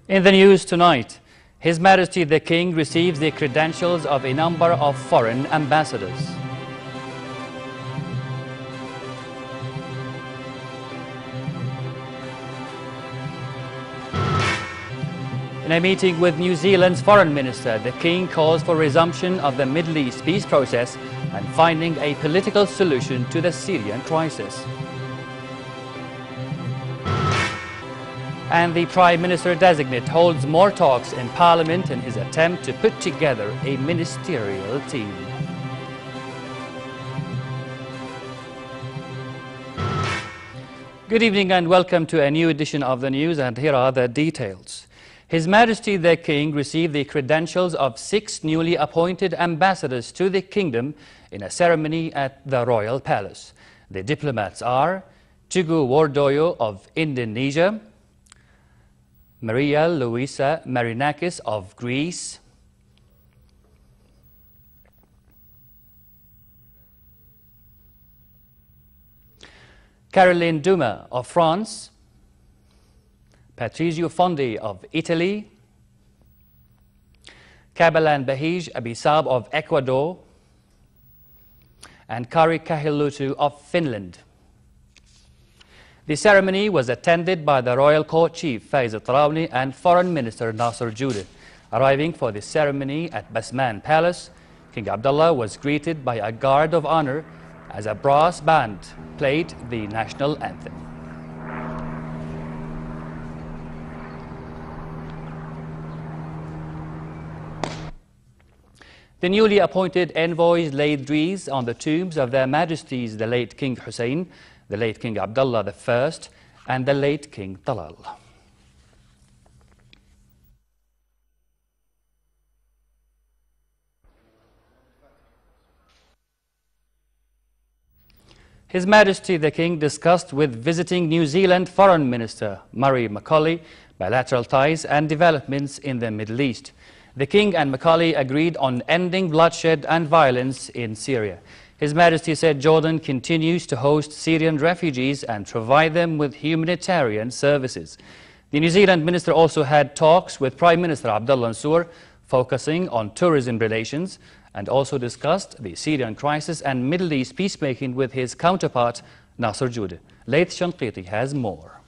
In the news tonight, His Majesty the King receives the credentials of a number of foreign ambassadors. In a meeting with New Zealand's Foreign Minister, the King calls for resumption of the Middle East peace process and finding a political solution to the Syrian crisis. And the Prime Minister-designate holds more talks in Parliament in his attempt to put together a ministerial team. Good evening and welcome to a new edition of the news, and here are the details. His Majesty the King received the credentials of 6 newly appointed ambassadors to the kingdom in a ceremony at the Royal Palace. The diplomats are Teguh Wardoyo of Indonesia, Maria Luisa Marinakis of Greece, Caroline Duma of France, Patrizio Fondi of Italy, Kabalan Bahij Abisab of Ecuador, and Kari Kahilutu of Finland. The ceremony was attended by the Royal Court Chief Faiz Al-Tarawni and Foreign Minister Nasser Judeh. Arriving for the ceremony at Basman Palace, King Abdullah was greeted by a guard of honor as a brass band played the national anthem. The newly appointed envoys laid wreaths on the tombs of Their Majesties the late King Hussein, the late King Abdullah I, and the late King Talal. His Majesty the King discussed with visiting New Zealand Foreign Minister Murray Macaulay bilateral ties and developments in the Middle East. The King and Macaulay agreed on ending bloodshed and violence in Syria. His Majesty said Jordan continues to host Syrian refugees and provide them with humanitarian services. The New Zealand minister also had talks with Prime Minister Abdullah Mansour, focusing on tourism relations, and also discussed the Syrian crisis and Middle East peacemaking with his counterpart, Nasser Judeh. Laith Shanqiti has more.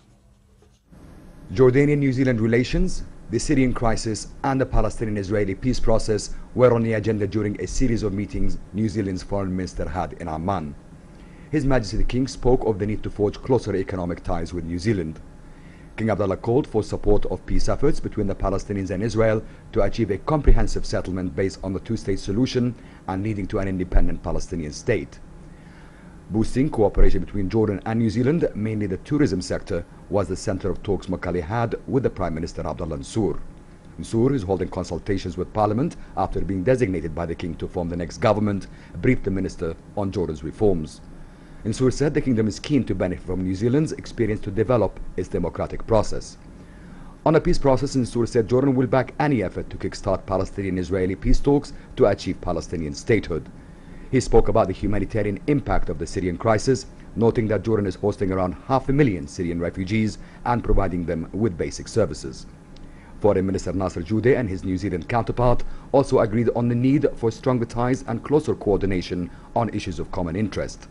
Jordanian-New Zealand relations, the Syrian crisis and the Palestinian-Israeli peace process were on the agenda during a series of meetings New Zealand's foreign minister had in Amman. His Majesty the King spoke of the need to forge closer economic ties with New Zealand. King Abdullah called for support of peace efforts between the Palestinians and Israel to achieve a comprehensive settlement based on the two-state solution and leading to an independent Palestinian state. Boosting cooperation between Jordan and New Zealand, mainly the tourism sector, was the center of talks Macaulay had with the Prime Minister Abdullah Mansour. Mansour is holding consultations with Parliament after being designated by the King to form the next government, briefed the minister on Jordan's reforms. Mansour said the kingdom is keen to benefit from New Zealand's experience to develop its democratic process. On the peace process, Mansour said Jordan will back any effort to kickstart Palestinian-Israeli peace talks to achieve Palestinian statehood. He spoke about the humanitarian impact of the Syrian crisis, noting that Jordan is hosting around 500,000 Syrian refugees and providing them with basic services. Foreign Minister Nasser Judeh and his New Zealand counterpart also agreed on the need for stronger ties and closer coordination on issues of common interest.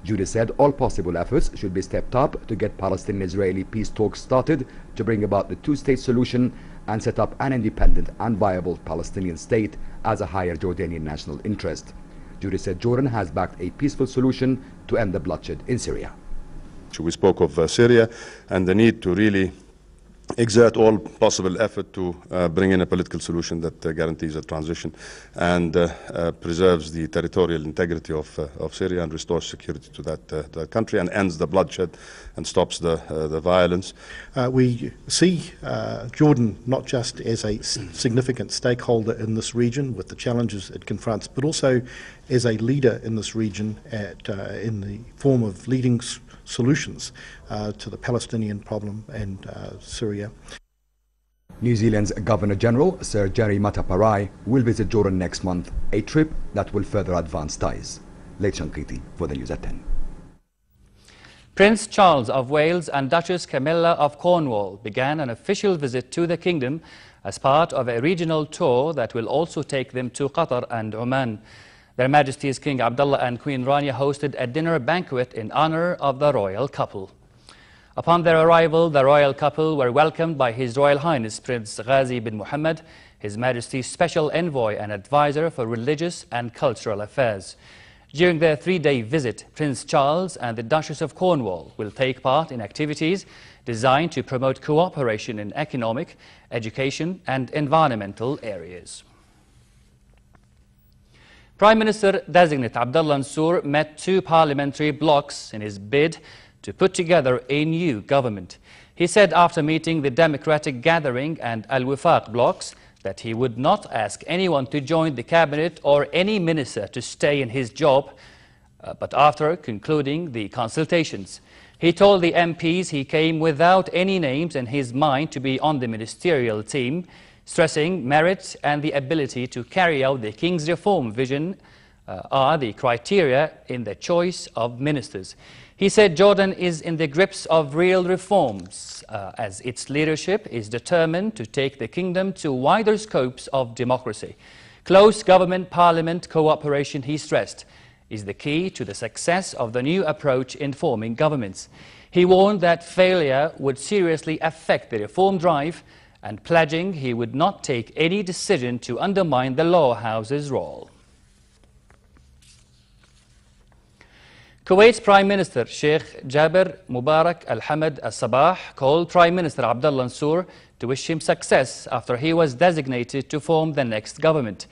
Judeh said all possible efforts should be stepped up to get Palestinian-Israeli peace talks started to bring about the two-state solution and set up an independent and viable Palestinian state as a higher Jordanian national interest. Judeh said Jordan has backed a peaceful solution to end the bloodshed in Syria. We spoke of Syria and the need to really exert all possible effort to bring in a political solution that guarantees a transition and preserves the territorial integrity of Syria and restores security to that country and ends the bloodshed and stops the violence. We see Jordan not just as a significant stakeholder in this region with the challenges it confronts, but also as a leader in this region in the form of leading solutions to the Palestinian problem and Syria. New Zealand's Governor-General, Sir Jerry Mataparai, will visit Jordan next month, a trip that will further advance ties. Laith Shanqiti for the news at 10. Prince Charles of Wales and Duchess Camilla of Cornwall began an official visit to the kingdom as part of a regional tour that will also take them to Qatar and Oman. Their Majesties King Abdullah and Queen Rania hosted a dinner banquet in honor of the royal couple. Upon their arrival, the royal couple were welcomed by His Royal Highness Prince Ghazi bin Mohammed, His Majesty's Special Envoy and Advisor for Religious and Cultural Affairs. During their three-day visit, Prince Charles and the Duchess of Cornwall will take part in activities designed to promote cooperation in economic, education and environmental areas. Prime Minister-designate Abdullah Mansour met two parliamentary blocs in his bid to put together a new government. He said after meeting the Democratic Gathering and Al-Wifaq blocs that he would not ask anyone to join the cabinet or any minister to stay in his job, but after concluding the consultations. He told the MPs he came without any names in his mind to be on the ministerial team, stressing merit and the ability to carry out the King's reform vision are the criteria in the choice of ministers. He said Jordan is in the grips of real reforms as its leadership is determined to take the kingdom to wider scopes of democracy. Close government-parliament cooperation, he stressed, is the key to the success of the new approach in forming governments. He warned that failure would seriously affect the reform drive and pledging he would not take any decision to undermine the law house's role. Kuwait's Prime Minister Sheikh Jabir Mubarak Al-Hamad Al-Sabah called Prime Minister Abdullah Mansour to wish him success after he was designated to form the next government.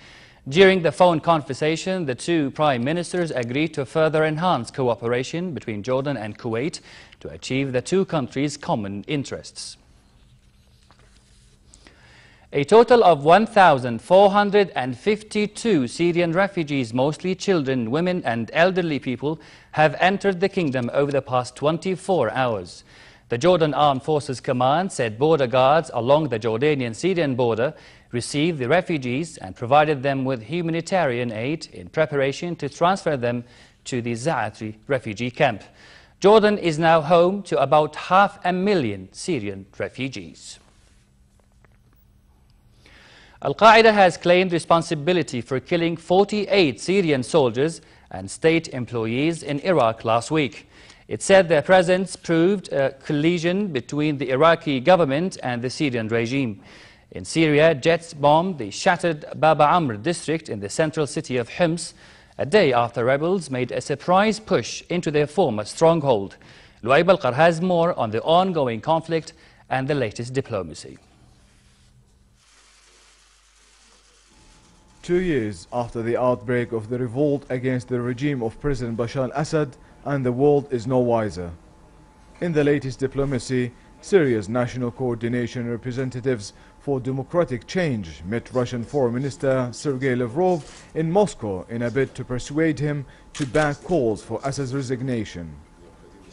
During the phone conversation, the two prime ministers agreed to further enhance cooperation between Jordan and Kuwait to achieve the two countries' common interests. A total of 1,452 Syrian refugees, mostly children, women and elderly people, have entered the kingdom over the past 24 hours. The Jordan Armed Forces Command said border guards along the Jordanian-Syrian border received the refugees and provided them with humanitarian aid in preparation to transfer them to the Zaatri refugee camp. Jordan is now home to about 500,000 Syrian refugees. Al-Qaeda has claimed responsibility for killing 48 Syrian soldiers and state employees in Iraq last week. It said their presence proved a collision between the Iraqi government and the Syrian regime. In Syria, jets bombed the shattered Baba Amr district in the central city of Hims a day after rebels made a surprise push into their former stronghold. Luaib Al-Qar has more on the ongoing conflict and the latest diplomacy. 2 years after the outbreak of the revolt against the regime of President Bashar al-Assad, and the world is no wiser. In the latest diplomacy, Syria's National Coordination Representatives for Democratic Change met Russian Foreign Minister Sergei Lavrov in Moscow in a bid to persuade him to back calls for Assad's resignation.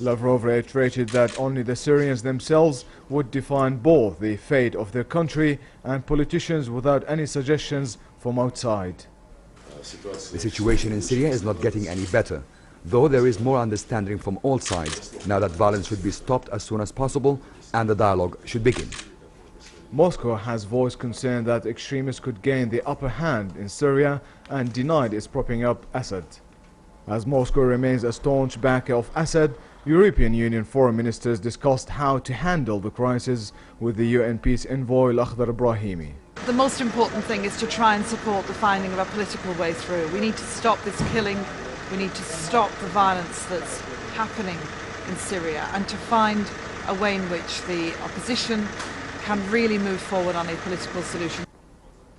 Lavrov reiterated that only the Syrians themselves would define both the fate of their country and politicians without any suggestions from outside. The situation in Syria is not getting any better, though there is more understanding from all sides now that violence should be stopped as soon as possible and the dialogue should begin. Moscow has voiced concern that extremists could gain the upper hand in Syria and denied its propping up Assad. As Moscow remains a staunch backer of Assad, European Union foreign ministers discussed how to handle the crisis with the UN peace envoy Lakhdar Brahimi. The most important thing is to try and support the finding of a political way through. We need to stop this killing, we need to stop the violence that's happening in Syria and to find a way in which the opposition can really move forward on a political solution.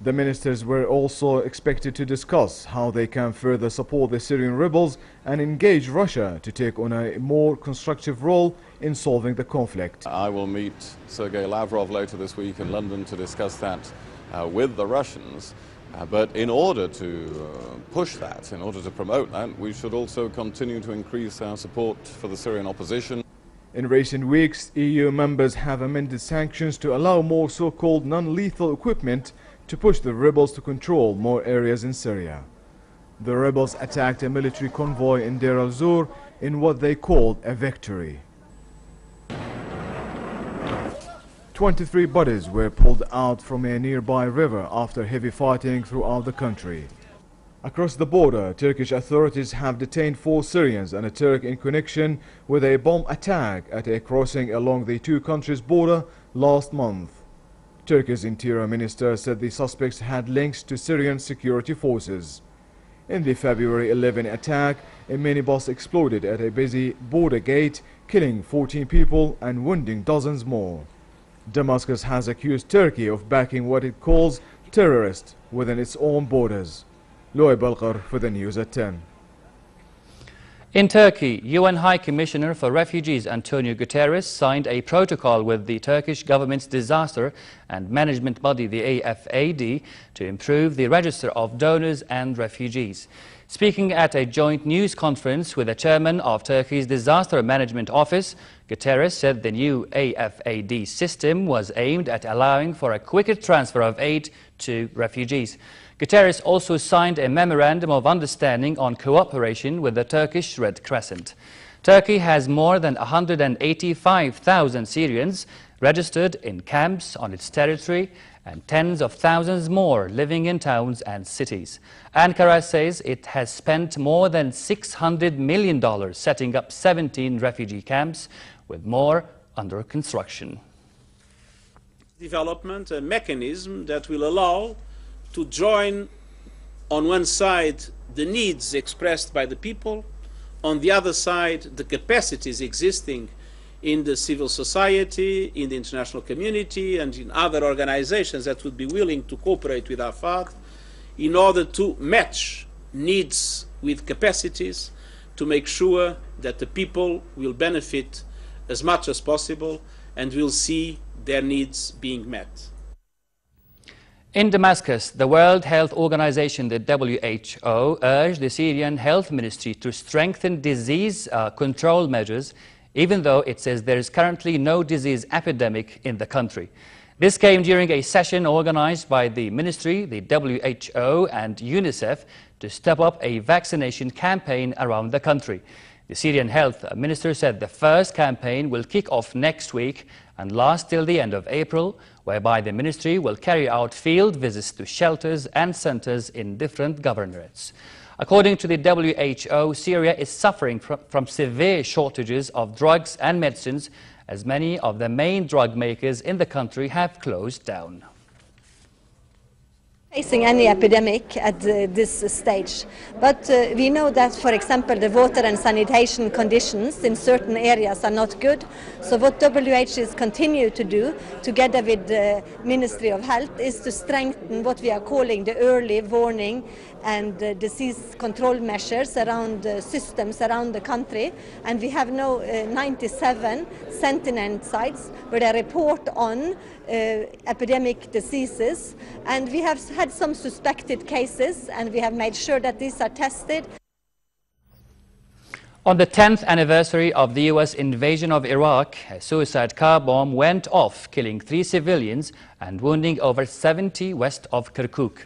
The ministers were also expected to discuss how they can further support the Syrian rebels and engage Russia to take on a more constructive role in solving the conflict. I will meet Sergei Lavrov later this week in London to discuss that with the Russians. But in order to push that, in order to promote that, we should also continue to increase our support for the Syrian opposition. In recent weeks, EU members have amended sanctions to allow more so-called non-lethal equipment to push the rebels to control more areas in Syria. The rebels attacked a military convoy in Deir al-Zur in what they called a victory. 23 bodies were pulled out from a nearby river after heavy fighting throughout the country. Across the border, Turkish authorities have detained 4 Syrians and a Turk in connection with a bomb attack at a crossing along the two countries' border last month. Turkey's interior minister said the suspects had links to Syrian security forces. In the February 11 attack, a minibus exploded at a busy border gate, killing 14 people and wounding dozens more. Damascus has accused Turkey of backing what it calls terrorists within its own borders. Loy Balkar for the news at 10. In Turkey, UN High Commissioner for Refugees Antonio Guterres signed a protocol with the Turkish government's disaster and management body, the AFAD, to improve the register of donors and refugees. Speaking at a joint news conference with the chairman of Turkey's Disaster Management Office, Guterres said the new AFAD system was aimed at allowing for a quicker transfer of aid to refugees. Guterres also signed a memorandum of understanding on cooperation with the Turkish Red Crescent. Turkey has more than 185,000 Syrians registered in camps on its territory and tens of thousands more living in towns and cities. Ankara says it has spent more than $600 million setting up 17 refugee camps, with more under construction. Development, a mechanism that will allow to join on one side the needs expressed by the people, on the other side the capacities existing in the civil society, in the international community and in other organizations that would be willing to cooperate with AFAD in order to match needs with capacities to make sure that the people will benefit as much as possible and will see their needs being met. In Damascus, the World Health Organization, the WHO, urged the Syrian Health Ministry to strengthen disease control measures, even though it says there is currently no disease epidemic in the country. This came during a session organized by the ministry, the WHO and UNICEF to step up a vaccination campaign around the country. The Syrian health minister said the first campaign will kick off next week and last till the end of April, whereby the ministry will carry out field visits to shelters and centers in different governorates. According to the WHO, Syria is suffering from severe shortages of drugs and medicines, as many of the main drug makers in the country have closed down. Facing any epidemic at this stage, but we know that, for example, the water and sanitation conditions in certain areas are not good. So what WHO is continue to do, together with the Ministry of Health, is to strengthen what we are calling the early warning and disease control measures around systems around the country. And we have now 97 sentinel sites where they report on epidemic diseases, and we have had some suspected cases and we have made sure that these are tested. On the 10th anniversary of the US invasion of Iraq, a suicide car bomb went off, killing 3 civilians and wounding over 70 west of Kirkuk.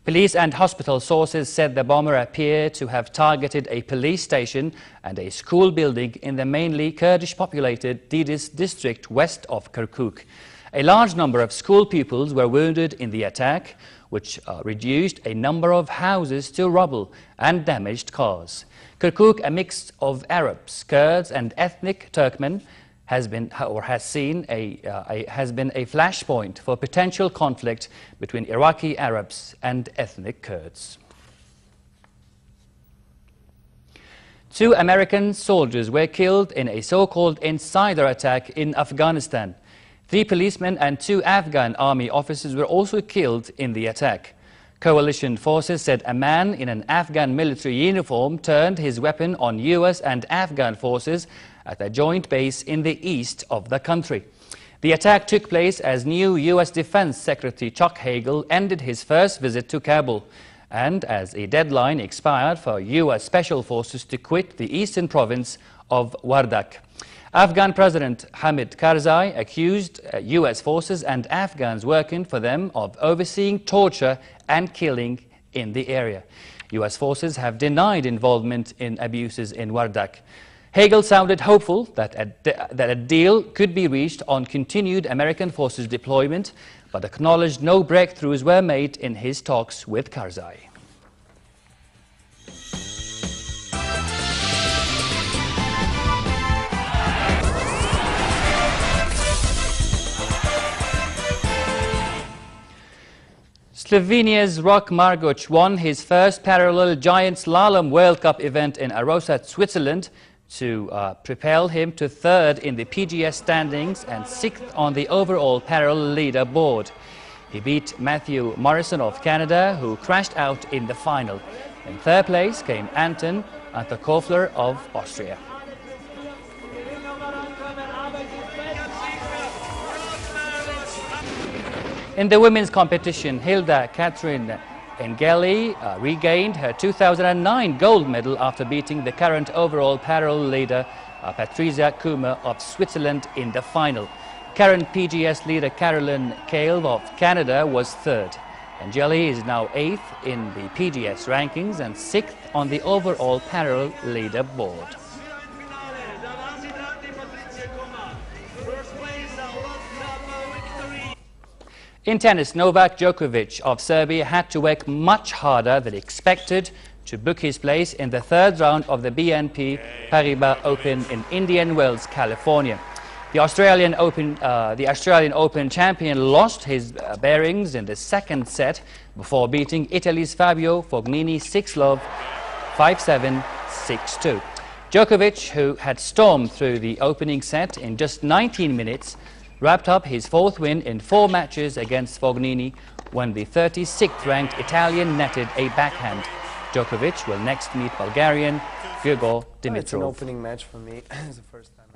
Police and hospital sources said the bomber appeared to have targeted a police station and a school building in the mainly Kurdish-populated Didis district west of Kirkuk. A large number of school pupils were wounded in the attack, which reduced a number of houses to rubble and damaged cars. Kirkuk, a mix of Arabs, Kurds and ethnic Turkmen, has been a flashpoint for potential conflict between Iraqi Arabs and ethnic Kurds. 2 American soldiers were killed in a so-called insider attack in Afghanistan. 3 policemen and 2 Afghan army officers were also killed in the attack. Coalition forces said a man in an Afghan military uniform turned his weapon on US and Afghan forces at a joint base in the east of the country. The attack took place as new US Defense Secretary Chuck Hagel ended his first visit to Kabul, and as a deadline expired for US Special Forces to quit the eastern province of Wardak. Afghan President Hamid Karzai accused US forces and Afghans working for them of overseeing torture and killing in the area. US forces have denied involvement in abuses in Wardak. Hagel sounded hopeful that a deal could be reached on continued American forces deployment, but acknowledged no breakthroughs were made in his talks with Karzai. Slovenia's Rok Marguč won his first parallel giant slalom World Cup event in Arosa, Switzerland, to propel him to third in the PGS standings and sixth on the overall parallel leaderboard. He beat Matthew Morrison of Canada, who crashed out in the final. In third place came Anton Antokofler of Austria. In the women's competition, Hilda Katrin Engeli regained her 2009 gold medal after beating the current overall parallel leader Patricia Kuma of Switzerland in the final. Current PGS leader Caroline Kale of Canada was third. Engeli is now 8th in the PGS rankings and 6th on the overall parallel leaderboard. In tennis, Novak Djokovic of Serbia had to work much harder than expected to book his place in the third round of the BNP Paribas Open in Indian Wells, California. The Australian Open champion lost his bearings in the second set before beating Italy's Fabio Fognini 6-love, 5-7, 6-2. Djokovic, who had stormed through the opening set in just 19 minutes, wrapped up his fourth win in 4 matches against Fognini when the 36th-ranked Italian netted a backhand. Djokovic will next meet Bulgarian Grigor Dimitrov. It's an opening match for me. It's the first time.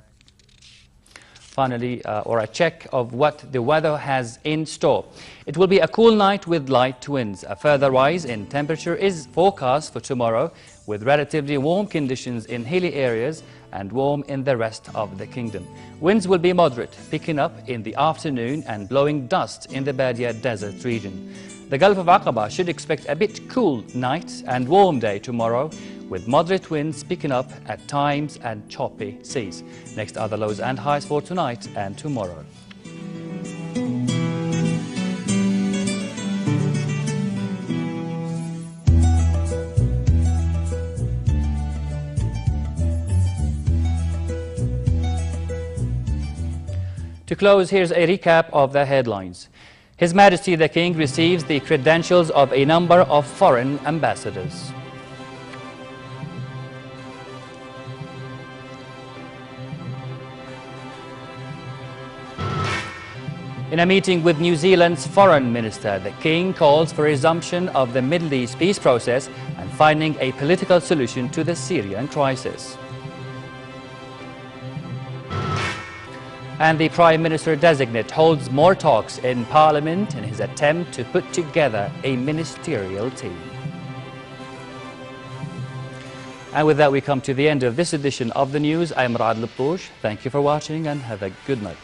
Finally, or a check of what the weather has in store. It will be a cool night with light winds. A further rise in temperature is forecast for tomorrow, with relatively warm conditions in hilly areas and warm in the rest of the kingdom. Winds will be moderate, picking up in the afternoon and blowing dust in the Badia Desert region. The Gulf of Aqaba should expect a bit cool night and warm day tomorrow, with moderate winds picking up at times and choppy seas. Next are the lows and highs for tonight and tomorrow. To close, here's a recap of the headlines. His Majesty the King receives the credentials of a number of foreign ambassadors. In a meeting with New Zealand's Foreign Minister, the King calls for resumption of the Middle East peace process and finding a political solution to the Syrian crisis. And the Prime Minister-designate holds more talks in Parliament in his attempt to put together a ministerial team. And with that, we come to the end of this edition of the news. I'm Rad Lepouche. Thank you for watching and have a good night.